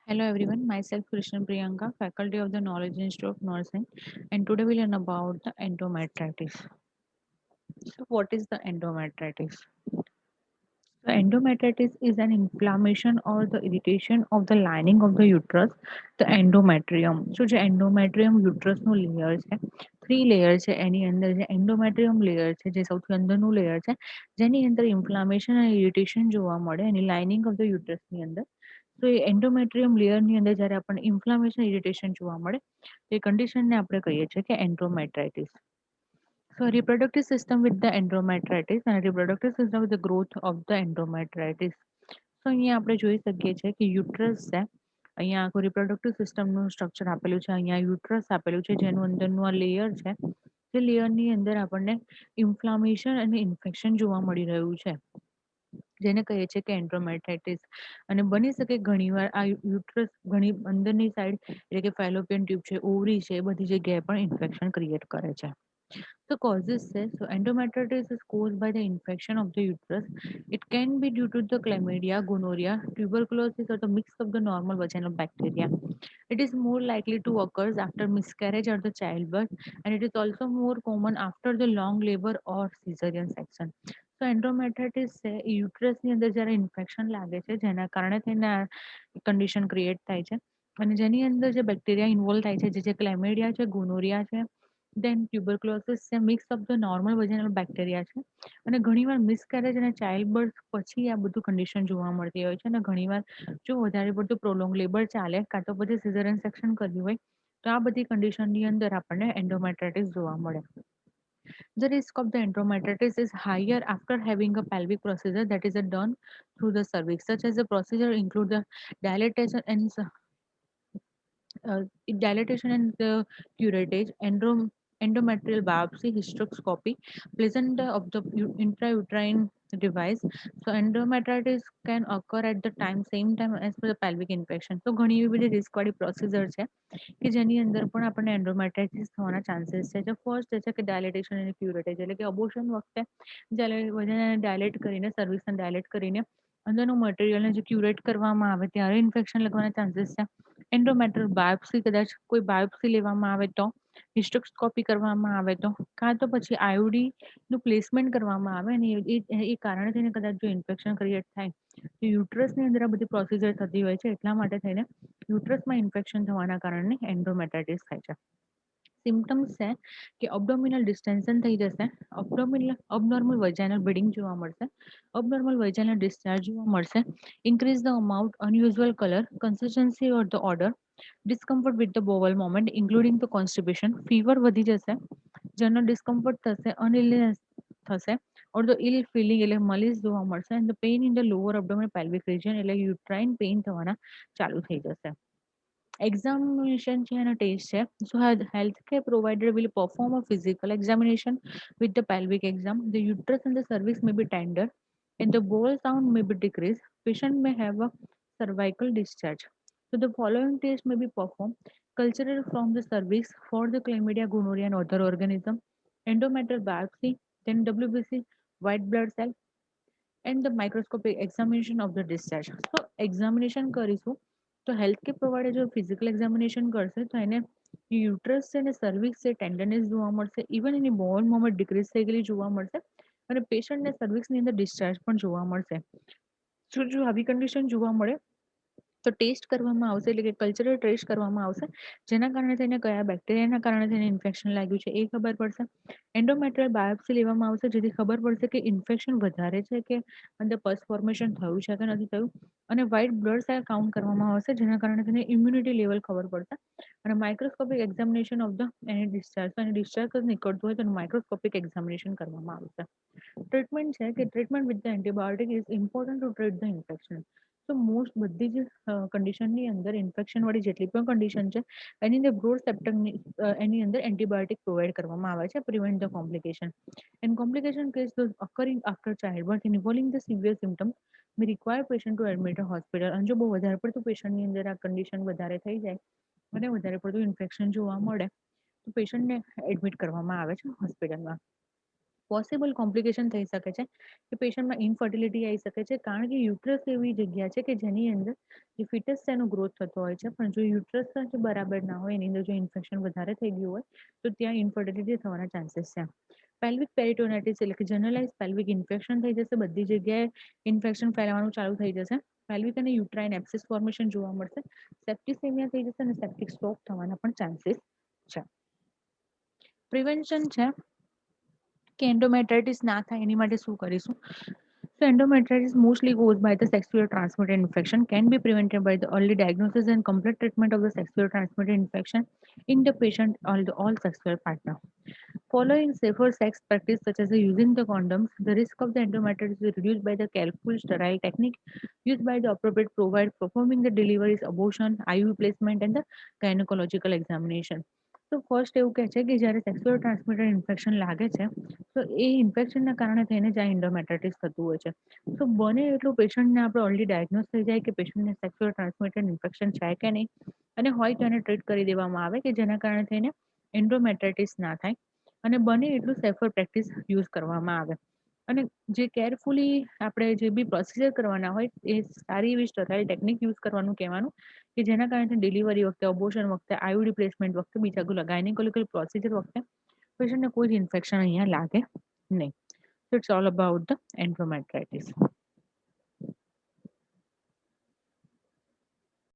Hello everyone, myself Krishnan Priyanka, faculty of the Knowledge Institute of Nursing, and today we learn about the endometritis. So, what is the endometritis? So, endometritis is an inflammation or the irritation of the lining of the uterus, the endometrium. So, જે endometrium uterus નું layer છે, three layers છે એની અંદર જે endometrium layer છે જે સૌથી અંદરનું layer છે જેની અંદર inflammation અને irritation જોવા મળે એની lining of the uterus ની અંદર. તો એ એન્ડોમેટ્રિયમ લેયરની અંદર જ્યારે આપણને ઇન્ફ્લામેશન ઇરિટેશન જોવા મળે તો એ કન્ડિશનને આપણે કહીએ છીએ કે એન્ડોમેટ્રાઇટિસ. So reproductive system with the endometritis and reproductive system with the growth of the endometritis. So અહીંયા આપણે જોઈ શકીએ છીએ કે યુટ્રસ છે અહીંયા આખું રિપ્રોડક્ટિવ સિસ્ટમનું સ્ટ્રક્ચર આપેલું છે અહીંયા યુટ્રસ આપેલું છે જેનું અંદરનું આ લેયર છે તે લેયરની અંદર આપણને ઇન્ફ્લામેશન અને ઇન્ફેક્શન જોવા મળી રહ્યું છે જેને કહીએ છીએ કે એન્ડ્રોમેટ્રાઇટિસ અને બની શકે ઘણીવાર આ યુટ્રસ ઘણી અંદરની સાઈડ એટલે કે ફેલોપિયન ટ્યુબ છે ઓવરી છે એ બધી જગ્યાએ પણ ઇન્ફેક્શન ક્રિએટ કરે છે. The causes says so endometritis is caused by the infection of the uterus. It can be due to the chlamydia, gonorrhea, tuberculosis, or the mix of the normal vaginal bacteria. It is more likely to occur after miscarriage or the childbirth, and it is also more common after the long labor or cesarean section. તો એન્ડ્રોમેટ્રાઇટિસ છે એ યુટ્રસની અંદર જ્યારે infection લાગે છે જેના કારણે તેને condition create થાય છે અને જેની અંદર જે બેક્ટેરિયા ઇન્વોલ્વ થાય છે જે ક્લેમેડિયા છે ગોનોરિયા છે દેન ટ્યુબરક્લોસિસ છે mix of the normal vaginal bacteria છે અને ઘણીવાર મિસકેરેજ અને ચાઇલ્ડ બર્થ પછી આ બધું કન્ડિશન જોવા મળતી હોય છે અને ઘણીવાર જો વધારે પડતું પ્રોલોંગ લેબર ચાલે કાં તો પછી સિઝેરિયન સેક્શન કર્યું હોય તો આ બધી કન્ડિશનની અંદર આપણને એન્ડોમેટ્રાઇટિસ જોવા મળે. The risk of the endometritis is higher after having a pelvic procedure that is done through the cervix, such as the procedure include the dilatation and dilatation and the curettage, endometrial biopsy, hysteroscopy, placenta of the intrauterine device. So endometritis can occur at the same time as per the pelvic infection. So ઘણી એવી બધી risk વાળી procedure છે કે જેની અંદર પણ આપણને એન્ડોમેટ્રાઇટિસ થવાના ચાન્સીસ છે. જે ફર્સ્ટ છે કે ડાયલેટેશન અને ક્યુરેટેજ એટલે કે અબોર્શન વખતે જ્યારે વજનને ડાયલેટ કરીને સર્વિસને ડાયલેટ કરીને અંદરનું મટીરિયલને જે ક્યુરેટ કરવામાં આવે ત્યારે ઇન્ફેક્શન લગવાના ચાન્સીસ છે. એન્ડોમેટ્રિયલ બાયોપ્સી કદાચ કોઈ બાયોપ્સી લેવામાં આવે તો હિસ્ટોસ્કોપી કરવામાં આવે તો કાં તો પછી આઈઓડી નું પ્લેસમેન્ટ કરવામાં આવે અને એ કારણે થઈને કદાચ જો ઇન્ફેક્શન ક્રિએટ થાય તો યુટ્રસની અંદર આ બધી પ્રોસીજર થતી હોય છે એટલા માટે થઈને યુટ્રસમાં ઇન્ફેક્શન થવાના કારણે એન્ડોમેટ્રાઇટિસ થાય છે. સિમ્ટમ્સ છે કે અબડોમિનલ ડિસ્ટેન્શન થઈ જશે અબનોર્મલ વજાઇનલ બ્લીડિંગ જોવા મળશે અબનોર્મલ વજાઇનલ ડિસ્ચાર્જ જોવા મળશે increase the amount unusual color consistency or the odor discomfort with the bowel movement including the constipation fever વધી જશે જનરલ ડિસ્કમ્ફર્ટ થશે અનઇલનેસ થશે or the ill feeling એટલે મલીઝ જોવા મળશે and the pain in the lower abdomen pelvic region એટલે uterine pain થવાના ચાલુ થઈ જશે. Examination છે અને ટેસ્ટ છે. So healthcare provider will perform a physical examination with the pelvic exam. The uterus and the cervix may be tender and the bowel sound may be decreased. Patient may have a cervical discharge. So the following tests may be performed. Cultural from the cervix for the chlamydia, gonorrhea and other organism. Endometrial biopsy, then WBC, white blood cell and the microscopic examination of the discharge. So examination કરીશું તો health care provider જો physical examination કરશે તો એને uterus છે અને cervix છે ટેન્ડરનેસ જોવા મળશે ઇવન એની બોલ મોમેન્ટ ડિક્રીઝ થઈ ગયેલી જોવા મળશે અને પેશન્ટને સર્વિક્સની અંદર ડિસ્ચાર્જ પણ જોવા મળશે. જો આવી કન્ડિશન જોવા મળે તો ટેસ્ટ કરવામાં આવશે એટલે કે કલ્ચરલ ટેસ્ટ કરવામાં આવશે જેના કારણે થઈને કયા બેક્ટેરિયાના કારણે થઈને ઇન્ફેક્શન લાગ્યું છે એ ખબર પડશે. એન્ડોમેટ્રિયલ બાયોપ્સી લેવામાં આવશે જેથી ખબર પડશે કે ઇન્ફેક્શન વધારે છે કે અંદર પસ ફોર્મેશન થયું છે કે નથી થયું અને વ્હાઇટ બ્લડ સેલ કાઉન્ટ કરવામાં આવશે જેના કારણે તેને ઇમ્યુનિટી લેવલ ખબર પડશે અને microscopic examination of the any discharge અને ડિસ્ચાર્જ નીકળતું હોય તો માઇક્રોસ્કોપિક એક્ઝામિનેશન કરવામાં આવશે. ટ્રીટમેન્ટ છે કે treatment with the antibiotic is important to treat the infection. તો મોસ્ટ બધી જ કન્ડિશનની અંદર ઇન્ફેક્શન વાળી જેટલી પણ કન્ડિશન છે એની અંદર બ્રોડ સેપ્ટમની એની અંદર એન્ટીબાયોટિક પ્રોવાઈડ કરવામાં આવે છે prevent the complication and complication case occurring after childbirth involving the severe symptoms may require patient to admit a hospital. અને જો બહુ વધારે પડતું પેશન્ટની અંદર આ કન્ડિશન વધારે થઈ જાય અને વધારે પડતું ઇન્ફેક્શન જોવા મળે તો પેશન્ટને એડમિટ કરવામાં આવે છે હોસ્પિટલમાં. પોસિબલ કોમ્પ્લિકેશન થઈ શકે છે કે પેશન્ટમાં ઇનફર્ટિલિટી આવી શકે છે, કારણ કે યુટ્રસ એવી જગ્યા છે કે જેની અંદર જે ફિટસ છે એનો ગ્રોથ થતો હોય છે, પણ જો યુટ્રસ જ બરાબર ના હોય, એની અંદર જો ઇન્ફેક્શન વધારે થઈ ગયું હોય તો ત્યાં ઇનફર્ટિલિટી થવાના ચાન્સીસ છે. પેલ્વિક પેરિટોનાઇટિસ એટલે કે જનરલાઇઝ પેલ્વિક ઇન્ફેક્શન થઈ જશે, બધી જગ્યાએ ઇન્ફેક્શન ફેલાવાનું ચાલુ થઈ જશે. પેલ્વિક અને યુટ્રાઇન એબ્સિસ ફોર્મેશન જોવા મળશે, સેપ્ટિસેમિયા થઈ જશે અને સેપ્ટિક સ્ટ્રોક થવાના પણ ચાન્સીસ છે. પ્રિવેન્શન છે કે એન્ડોમેટ્રાઇટિસ ના થાય એની માટે શું કરીશું? So endometritis mostly caused by the sexually transmitted infection, can be prevented by the early diagnosis and complete treatment of the sexually transmitted infection in the patient or the all sexual partner. Following safer sex practice such as using the condoms, the risk of the endometritis is reduced by the careful sterile technique used by the appropriate provider, performing the deliveries, abortion, IUD placement, and the gynecological examination. તો first એવું કહે છે કે જ્યારે sexual transmitted infection લાગે છે તો એ ઇન્ફેક્શનના કારણે થઈને જ આ એન્ડોમેટ્રાઇટિસ થતું હોય છે. તો બને એટલું પેશન્ટને આપણે ઓલરેડી ડાયગ્નોઝ થઈ જાય કે પેશન્ટને સેક્સ્યુઅલ ટ્રાન્સમિટેડ ઇન્ફેક્શન છે કે નહીં, અને હોય તો એને ટ્રીટ કરી દેવામાં આવે કે જેના કારણે થઈને એન્ડોમેટ્રાઇટિસ ના થાય, અને બને એટલું સેફર પ્રેક્ટિસ યુઝ કરવામાં આવે. અને જે કેરફુલી આપણે જે બી પ્રોસિજર કરવાના હોય એ સારી એવી સ્ટરાઇલ ટેકનિક યુઝ કરવાનું કહેવાનું, કે જેના કારણે ડિલિવરી વખતે, અબોર્શન વખતે, આઈયુડી પ્લેસમેન્ટ વખતે, બીજા ગાયનેકોલોજીકલ પ્રોસિજર વખતે પેશન્ટને કોઈ જ ઇન્ફેક્શન અહીંયા લાગે નહીં. So it's all about the endometritis.